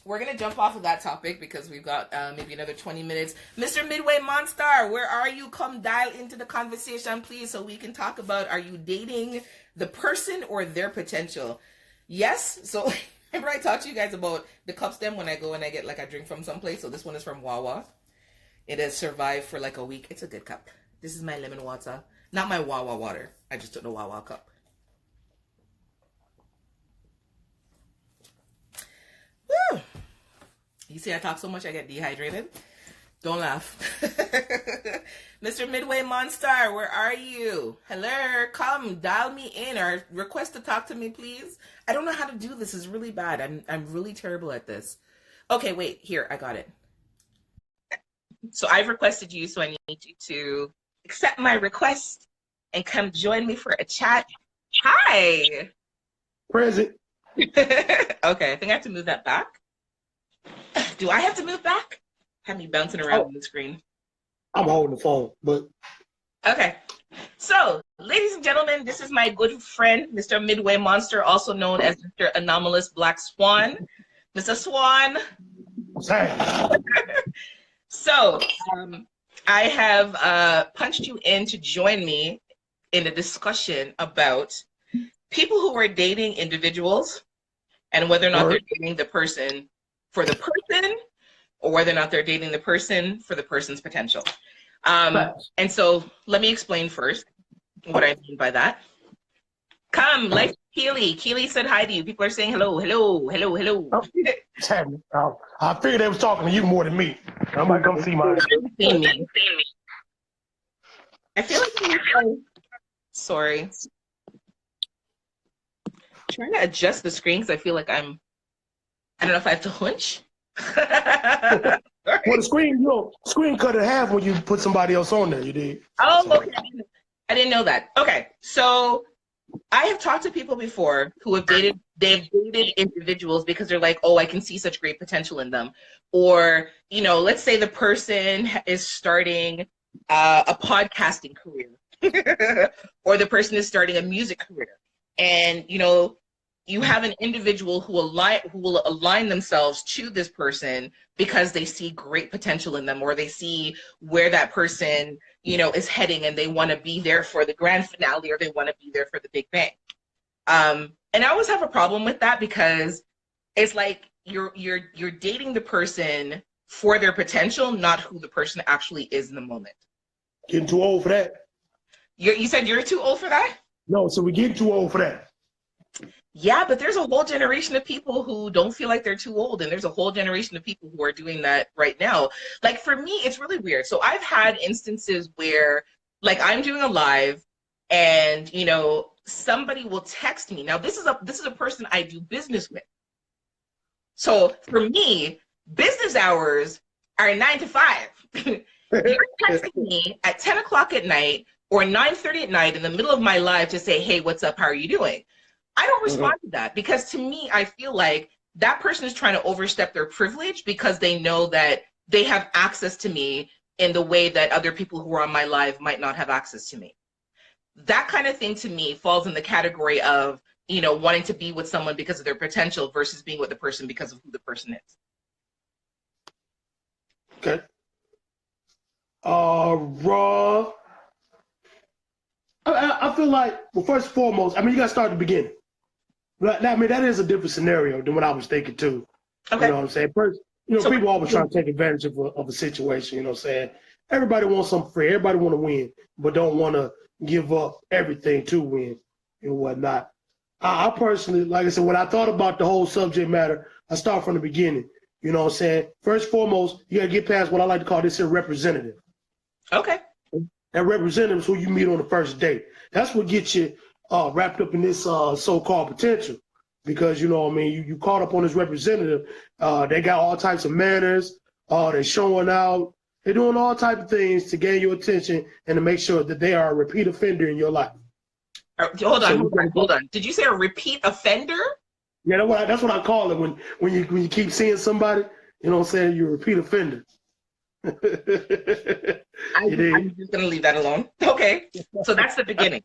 S1: we're going to jump off of that topic because we've got maybe another 20 minutes. Mr. Midway Monster, where are you? Come dial into the conversation, please, so we can talk about, are you dating the person or their potential? Yes. So remember I talked to you guys about the cup stem when I go and I get like a drink from someplace. So this one is from Wawa. It has survived for like a week. It's a good cup. This is my lemon water. Not my Wawa water. I just took the Wawa cup. Woo! You see I talk so much I get dehydrated? Don't laugh. Mr. Midway Monster, where are you? Hello, come dial me in or request to talk to me, please. I don't know how to do this. It's really bad. I'm really terrible at this. Okay, wait. Here, I got it. So I've requested you, so I need you to accept my request and come join me for a chat. Hi.
S2: Present.
S1: Okay, I think I have to move that back. Do I have to move back? Have me bouncing around on the screen.
S2: I'm holding the phone, but
S1: okay. So, ladies and gentlemen, this is my good friend, Mr. Midway Monster, also known as Mr. Anomalous Black Swan. Mr. Swan.
S2: Hey.
S1: So, I have punched you in to join me in a discussion about people who are dating individuals and whether or not they're dating the person for the person or whether or not they're dating the person for the person's potential. And so let me explain first what I mean by that. Come, like Keely. Keely said hi to you. People are saying hello, hello, hello, hello.
S2: I figured they was talking to you more than me. I might come see mine.
S1: I feel like sorry. Trying to adjust the screen because I feel like I don't know if I have to hunch.
S2: Well, the screen cut in half when you put somebody else on there. You did.
S1: Oh, so. Okay. I didn't know that. Okay, so I have talked to people before who have dated. They've dated individuals because they're like, oh, I can see such great potential in them, or let's say the person is starting a podcasting career, or the person is starting a music career, and you have an individual who will align themselves to this person because they see great potential in them, or they see where that person, is heading, and they want to be there for the grand finale, or they want to be there for the big bang. And I always have a problem with that because it's like you're dating the person for their potential, not who the person actually is in the moment.
S2: Getting too old for that.
S1: You said you're too old for that?
S2: No, so we're getting too old for that.
S1: Yeah, but there's a whole generation of people who don't feel like they're too old, and there's a whole generation of people who are doing that right now. Like for me, it's really weird. So I've had instances where like I'm doing a live and somebody will text me. Now this is a person I do business with. So for me, business hours are 9 to 5. You're texting me at 10 o'clock at night or 9:30 at night in the middle of my live to say, hey, what's up? How are you doing? I don't respond to that because to me, I feel like that person is trying to overstep their privilege because they know that they have access to me in the way that other people who are on my live might not have access to me. That kind of thing to me falls in the category of, wanting to be with someone because of their potential versus being with the person because of who the person is.
S2: Okay. Raw. I feel like, well, first and foremost, you got to start at the beginning. That is a different scenario than what I was thinking too. Okay. You know what I'm saying? First, so people always try to take advantage of a situation. You know what I'm saying? Everybody wants something free. Everybody want to win, but don't want to give up everything to win and whatnot. I personally, like I said, when I thought about the whole subject matter, I start from the beginning. You know what I'm saying? First and foremost, you got to get past what I like to call this a representative.
S1: Okay.
S2: That representative is who you meet on the first date. That's what gets you wrapped up in this so-called potential, because you caught up on this representative. They got all types of manners. They're showing out. They're doing all types of things to gain your attention and to make sure that they are a repeat offender in your life.
S1: Hold on. Did you say a repeat offender?
S2: Yeah, that's what I call it when you keep seeing somebody. You know what I'm saying? You're a repeat offender.
S1: I'm just gonna leave that alone. Okay, so that's the beginning.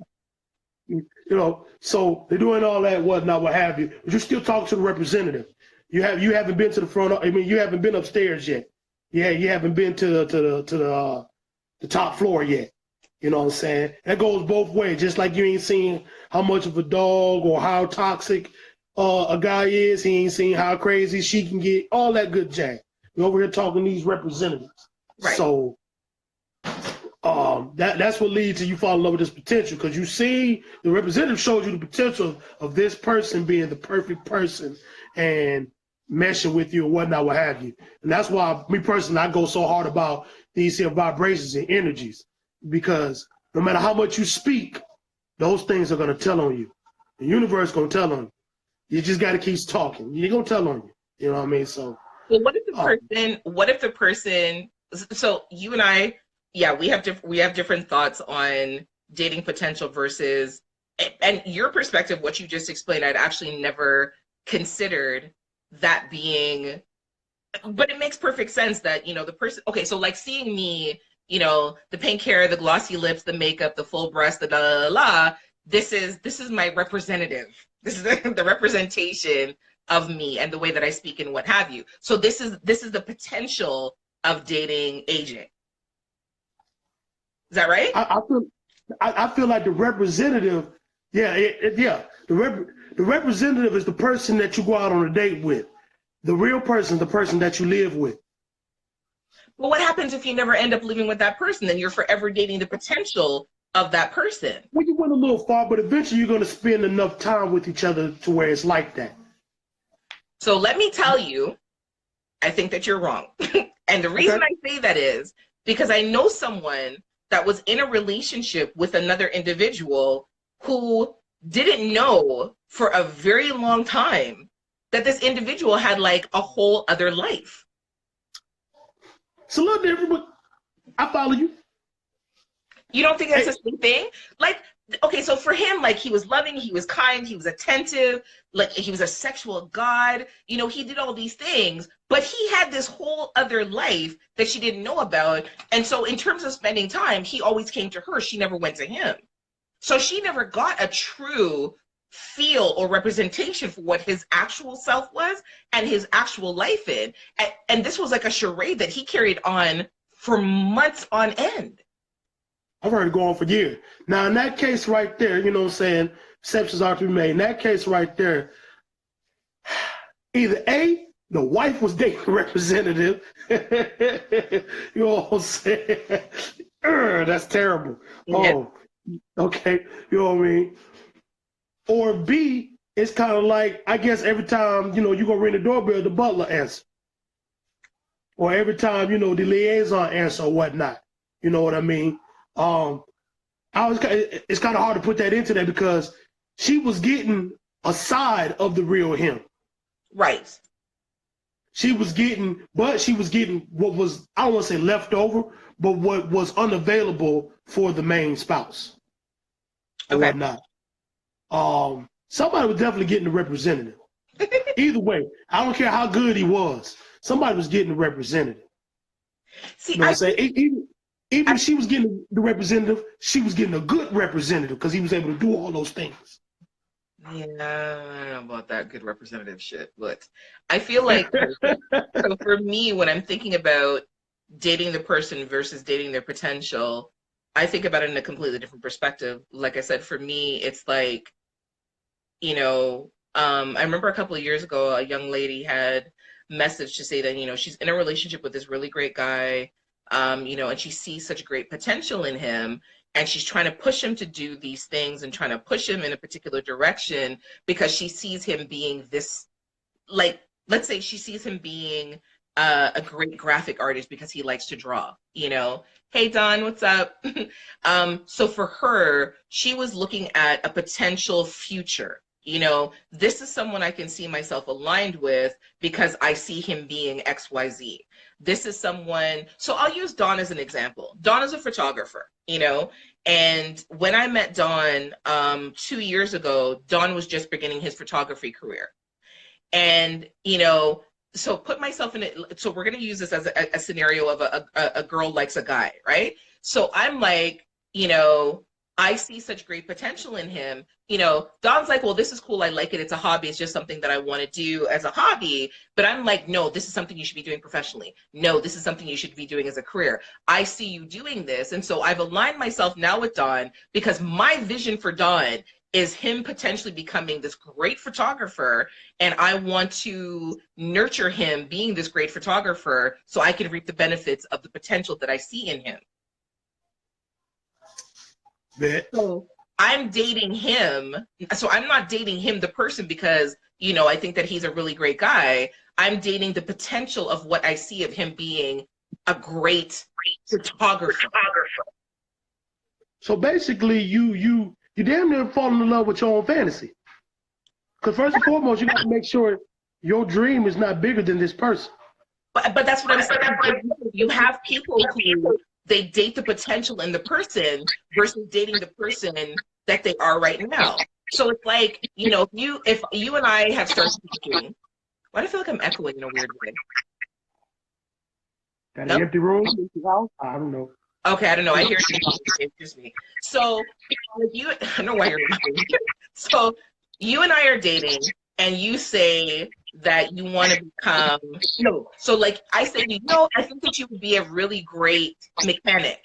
S2: So they're doing all that, whatnot, what have you. But you still talk to the representative. You haven't been to the front. You haven't been upstairs yet. Yeah, you haven't been to the top floor yet. You know what I'm saying? That goes both ways. Just like you ain't seen how much of a dog or how toxic a guy is. He ain't seen how crazy she can get. All that good jazz. We're over here talking to these representatives. Right. So that's what leads to you fall in love with this potential, because you see the representative shows you the potential of this person being the perfect person and meshing with you and whatnot, what have you. And that's why me personally, I go so hard about these here vibrations and energies, because no matter how much you speak, those things are going to tell on you. The universe is going to tell on you. You just got to keep talking. You're going to tell on you. You know what I mean? So,
S1: well, what if the person, so you and I, yeah, we have different thoughts on dating potential versus, and your perspective, what you just explained, I'd actually never considered that being, but it makes perfect sense that, the person, okay, so like seeing me you know, the pink hair, the glossy lips, the makeup, the full breast, the la la la. This is my representative. This is the representation of me and the way that I speak and what have you. So this is the potential of dating aging. Is that right?
S2: I feel like the representative, the representative is the person that you go out on a date with. The real person, the person that you live with.
S1: But what happens if you never end up living with that person? Then you're forever dating the potential of that person.
S2: Well, you went a little far, but eventually you're going to spend enough time with each other to where it's like that.
S1: So let me tell you, I think that you're wrong. And the reason I say that is because I know someone that was in a relationship with another individual who didn't know for a very long time that this individual had like a whole other life.
S2: It's a little different, but I follow you.
S1: You don't think that's the same thing? Like, okay, so for him, like, he was loving, he was kind, he was attentive, like, he was a sexual god, you know, he did all these things, but he had this whole other life that she didn't know about. And so in terms of spending time, he always came to her. She never went to him. So she never got a true feel or representation for what his actual self was and his actual life in. And this was like a charade that he carried on for months on end.
S2: I've heard it go on for years. Now, in that case right there, you know what I'm saying, exceptions are to be made. In that case right there, either A, the wife was dating the representative. You know what I'm saying? That's terrible. Oh, okay. You know what I mean? Or B, it's kind of like, I guess every time, you know, you go ring the doorbell, the butler answer. Or every time, you know, the liaison answer or whatnot. You know what I mean? It's kind of hard to put that into there because she was getting a side of the real him.
S1: Right.
S2: She was getting what was, I don't want to say leftover, but what was unavailable for the main spouse. Or whatnot. Somebody was definitely getting the representative. Either way, I don't care how good he was. Somebody was getting the representative.
S1: See,
S2: you know what I'm saying? Even if she was getting the representative, she was getting a good representative because he was able to do all those things.
S1: Yeah, I don't know about that good representative shit, but I feel like so for me, when I'm thinking about dating the person versus dating their potential, I think about it in a completely different perspective. Like I said, for me, it's like, you know, I remember a couple of years ago, a young lady had messaged to say that, you know, she's in a relationship with this really great guy. You know, and she sees such great potential in him, and she's trying to push him to do these things and trying to push him in a particular direction because she sees him being this, like, let's say she sees him being a great graphic artist because he likes to draw, you know. Hey, Don, what's up? So for her, she was looking at a potential future. You know, this is someone I can see myself aligned with because I see him being XYZ. This is someone, so I'll use Don as an example. Don is a photographer, you know, and when I met Don 2 years ago, Don was just beginning his photography career. And, you know, so put myself in it. So we're going to use this as a scenario of a girl likes a guy, right? So I'm like, you know, I see such great potential in him. You know, Don's like, well, this is cool. I like it. It's a hobby. It's just something that I want to do as a hobby. But I'm like, no, this is something you should be doing professionally. No, this is something you should be doing as a career. I see you doing this. And so I've aligned myself now with Don because my vision for Don is him potentially becoming this great photographer. And I want to nurture him being this great photographer so I can reap the benefits of the potential that I see in him. So I'm dating him. So I'm not dating him, the person, because, you know, I think that he's a really great guy. I'm dating the potential of what I see of him being a great photographer.
S2: So basically, you damn near falling in love with your own fantasy. Because first and foremost, you got to make sure your dream is not bigger than this person.
S1: But that's what I'm saying. You have people who they date the potential in the person versus dating the person that they are right now. So it's like, you know, if you and I have started speaking, why do I feel like I'm echoing in a weird way?
S2: Got an empty room, empty house? I don't know.
S1: Okay, I don't know. I hear you. It's just me. So you, I don't know why you're laughing. So you and I are dating, and you say that you want to become no. So like I say to you, no, I think that you would be a really great mechanic.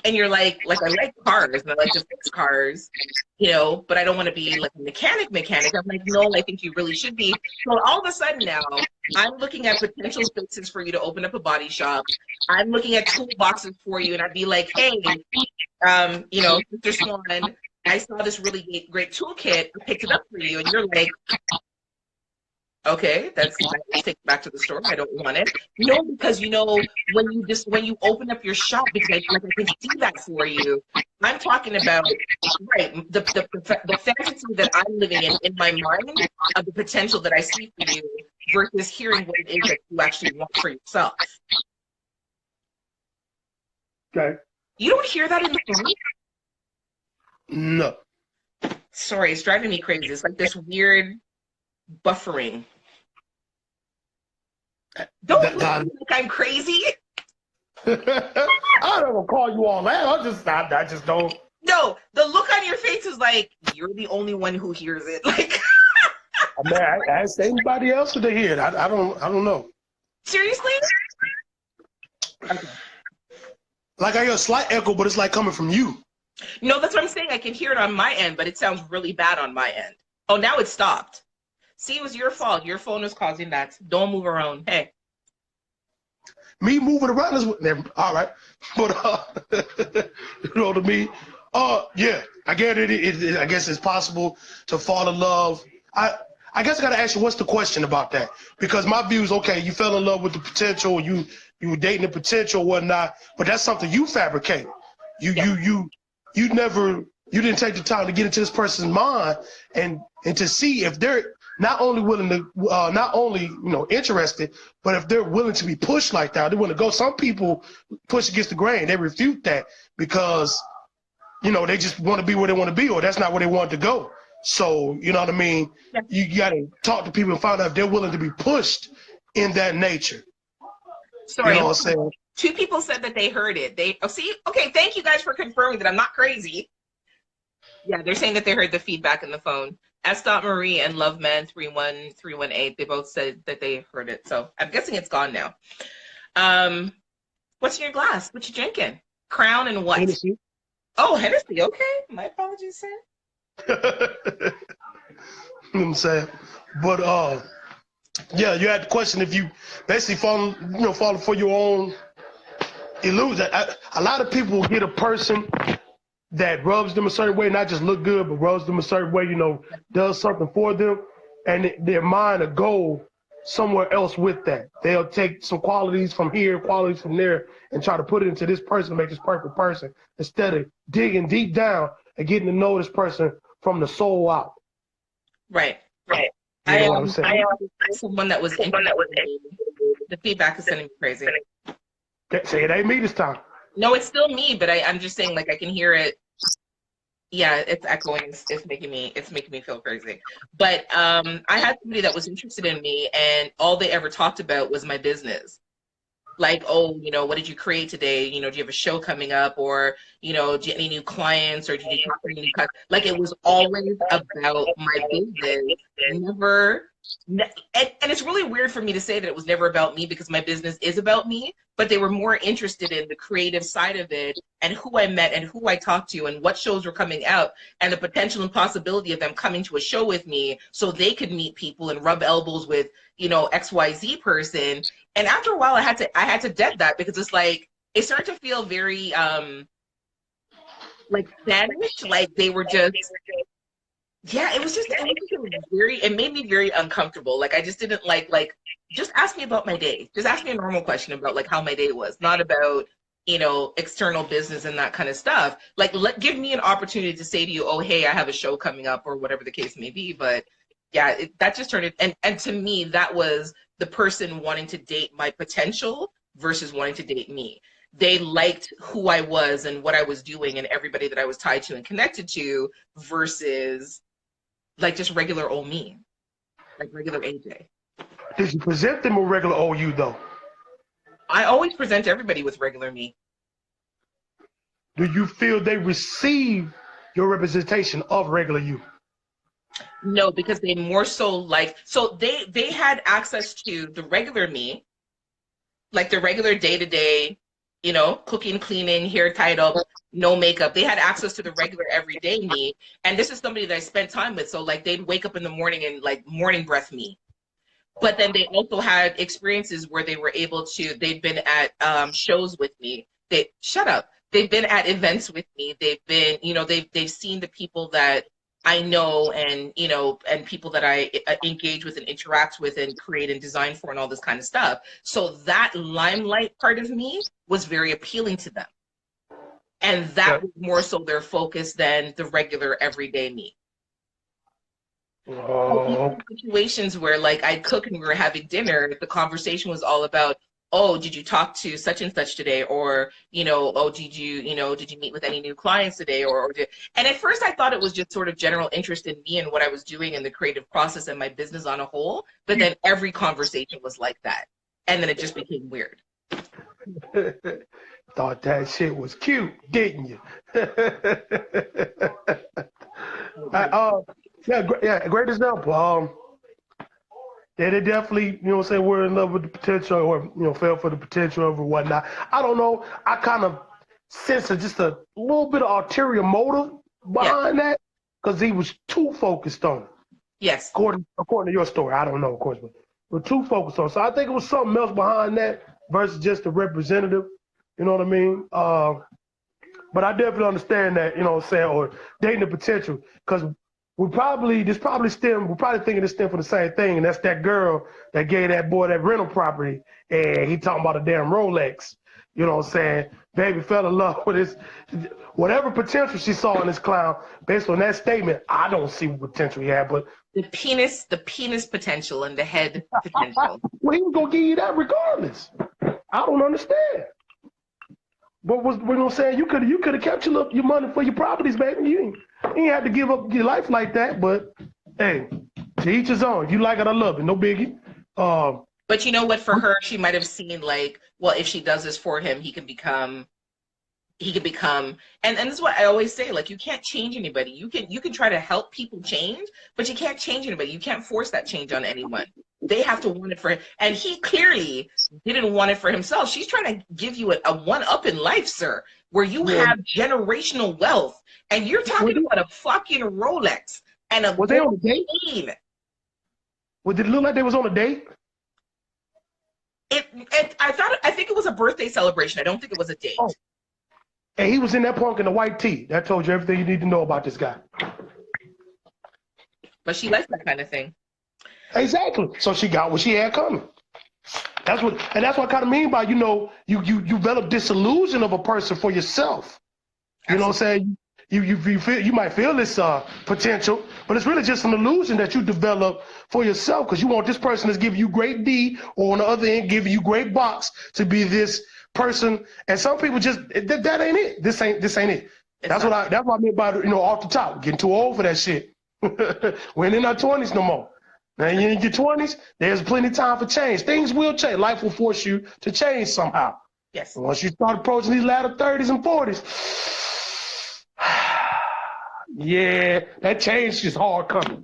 S1: And you're like I like cars and I like to fix cars, but I don't want to be like a mechanic. I'm like, no, I think you really should be. So all of a sudden now, I'm looking at potential spaces for you to open up a body shop. I'm looking at toolboxes for you, and I'd be like, hey, Mr. Swan, I saw this really great toolkit. I picked it up for you, and you're like, okay, let's take it back to the store. I don't want it. No, because when you open up your shop, because I can see that for you. I'm talking about the fantasy that I'm living in my mind of the potential that I see for you versus hearing what it is that you actually want for yourself.
S2: Okay.
S1: You don't hear that in the phone?
S2: No.
S1: Sorry, it's driving me crazy. It's like this weird buffering. Don't look at me like I'm crazy.
S2: I don't call you all that. I just don't.
S1: No, the look on your face is like you're the only one who hears it. Like,
S2: I mean, I asked anybody else to hear it. I don't know.
S1: Seriously?
S2: Okay. Like I hear a slight echo, but it's like coming from you.
S1: No, that's what I'm saying. I can hear it on my end, but it sounds really bad on my end. Oh, now it stopped. See, it was your fault. Your phone is causing that. Don't move around. Hey.
S2: Me moving around is all right, but to me, yeah, I get it. I guess it's possible to fall in love. I guess I gotta ask you, what's the question about that? Because my view is, okay, you fell in love with the potential, you were dating the potential, whatnot, but that's something you fabricate. You didn't take the time to get into this person's mind and to see if they're not only willing to, not only interested, but if they're willing to be pushed like that, they want to go. Some people push against the grain; they refute that because they just want to be where they want to be, or that's not where they want to go. So you know what I mean. Yeah. You got to talk to people and find out if they're willing to be pushed in that nature.
S1: Sorry, what I'm saying? 2 people said that they heard it. Okay, thank you guys for confirming that I'm not crazy. Yeah, they're saying that they heard the feedback in the phone. S. Marie and Loveman 31318, they both said that they heard it. So I'm guessing it's gone now. What's in your glass? What you drinking? Crown and what?
S2: Hennessy.
S1: Oh, Hennessy. Okay, my apologies, sir.
S2: You know what I'm saying? But yeah, you had the question if you basically falling for your own illusion. A lot of people get a person that rubs them a certain way, not just look good, but rubs them a certain way, does something for them, and their mind will go somewhere else with that. They'll take some qualities from here, qualities from there, and try to put it into this person, make this perfect person, instead of digging deep down and getting to know this person from the soul out.
S1: Right.
S2: You know what I'm saying?
S1: I am someone that was the feedback is sending me crazy.
S2: Say it ain't me this time.
S1: No, it's still me, but I'm just saying, like, I can hear it. Yeah, it's echoing. It's making me feel crazy. But I had somebody that was interested in me, and all they ever talked about was my business. Like, oh, what did you create today? Do you have a show coming up, or do you have any new clients, or did you talk to any new customers? Like, it was always about my business. Never. And it's really weird for me to say that it was never about me, because my business is about me, but they were more interested in the creative side of it and who I met and who I talked to and what shows were coming out and the potential and possibility of them coming to a show with me so they could meet people and rub elbows with, XYZ person. And after a while I had to dead that, because it's like, it started to feel very like Spanish, like they were just, yeah, it made me very uncomfortable. Like, I just didn't like, just ask me about my day. Just ask me a normal question about, like, how my day was, not about, external business and that kind of stuff. Like, give me an opportunity to say to you, oh, hey, I have a show coming up, or whatever the case may be. But yeah, that just turned it. And to me, that was the person wanting to date my potential versus wanting to date me. They liked who I was and what I was doing and everybody that I was tied to and connected to versus like just regular old me, like regular AJ.
S2: Did you present them with regular old you though?
S1: I always present everybody with regular me.
S2: do you feel they receive your representation of regular you?
S1: No, because they more so like, so they had access to the regular me, like the regular day-to-day, you know, cooking, cleaning, hair tied up, no makeup. They had access to the regular everyday me. And this is somebody that I spent time with. So like they'd wake up in the morning and like morning breath me. But then they also had experiences where they were able to, they'd been at shows with me. They shut up. They've been at events with me. They've been, you know, they've seen the people that I know, and you know, and people that I engage with and interact with and create and design for and all this kind of stuff. So that limelight part of me was very appealing to them. And that was more so their focus than the regular everyday me. Situations where like I'd cook and we were having dinner, the conversation was all about, oh, did you talk to such and such today? Or, you know, oh, did you meet with any new clients today? And at first I thought it was just sort of general interest in me and what I was doing in the creative process and my business on a whole. But then every conversation was like that. And then it just became weird.
S2: Thought that shit was cute, didn't you? Yeah, great example. Yeah, they definitely, you know, say we're in love with the potential, or you know, fell for the potential of or whatnot. I don't know. I kind of sense just a little bit of ulterior motive behind that, because he was too focused on it.
S1: Yes.
S2: According to your story, I don't know, of course, but we're too focused on it. So I think it was something else behind that versus just a representative. You know what I mean? But I definitely understand that, you know what I'm saying, or dating the potential, because we're probably thinking this stem for the same thing, and that's that girl that gave that boy that rental property, and he talking about a damn Rolex. You know what I'm saying? Baby fell in love with his, whatever potential she saw in this clown. Based on that statement, I don't see what potential he had, but
S1: the penis potential and the head potential.
S2: Well, he was gonna give you that regardless. I don't understand. But what I'm saying, you could have kept your money for your properties, baby. You ain't had to give up your life like that. But hey, to each his own. If you like it, I love it. No biggie.
S1: But you know what? For her, she might have seen like, well, if she does this for him, he can become. And this is what I always say. Like, you can't change anybody. You can try to help people change, but you can't change anybody. You can't force that change on anyone. They have to want it for him. And he clearly didn't want it for himself. She's trying to give you a one-up in life, sir, where you have generational wealth. And you're talking about a fucking Rolex and a...
S2: Was they on a date? Did it look like they was on a date?
S1: I think it was a birthday celebration. I don't think it was a date.
S2: Oh. And he was in that punk in the white tee. That told you everything you need to know about this guy.
S1: But she likes that kind of thing.
S2: Exactly. So she got what she had coming. That's what I kind of mean by, you know, you develop this illusion of a person for yourself. You know what I'm saying? You might feel this potential, but it's really just an illusion that you develop for yourself, because you want this person to give you great D, or on the other end give you great box to be this person. And some people just that ain't it. This ain't it. That's what I mean by, you know, off the top, getting too old for that shit. We ain't in our 20s no more. Now you're in your 20s, there's plenty of time for change. Things will change. Life will force you to change somehow.
S1: Yes.
S2: And once you start approaching these latter 30s and 40s, yeah, that change is hard coming.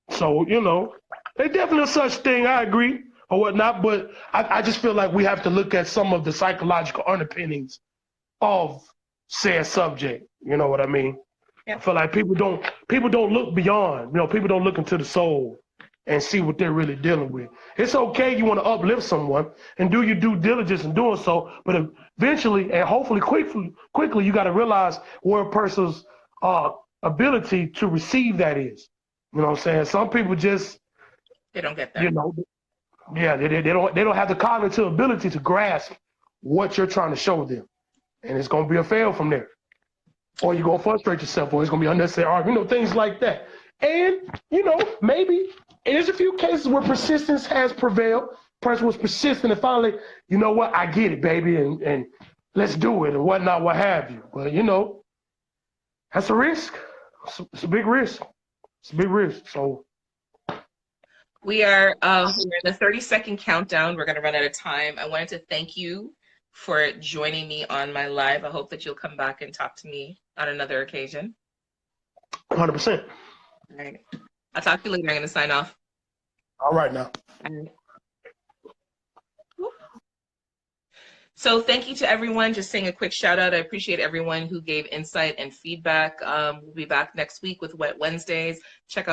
S2: So, you know, there's definitely such thing, I agree, or whatnot, but I just feel like we have to look at some of the psychological underpinnings of said subject. You know what I mean? Yeah. I feel like people don't look beyond, you know, people don't look into the soul and see what they're really dealing with. It's okay, you want to uplift someone and do your due diligence in doing so, but eventually and hopefully quickly, you got to realize where a person's ability to receive that is. You know what I'm saying? Some people just,
S1: they don't get that.
S2: You know, yeah, they don't have the cognitive ability to grasp what you're trying to show them, and it's gonna be a fail from there. Or you're gonna frustrate yourself, or it's gonna be unnecessary argument, you know, things like that. And you know, maybe there's a few cases where persistence has prevailed. Person was persistent, and finally, you know what? I get it, baby, and let's do it, and whatnot, what have you. But you know, that's a risk. It's a big risk. It's a big risk. So
S1: we're in the 30-second countdown. We're going to run out of time. I wanted to thank you for joining me on my live. I hope that you'll come back and talk to me on another occasion.
S2: 100%.
S1: All right. I'll talk to you later. I'm going to sign off.
S2: All right now.
S1: All right. So thank you to everyone. Just saying a quick shout out. I appreciate everyone who gave insight and feedback. We'll be back next week with Wet Wednesdays. Check out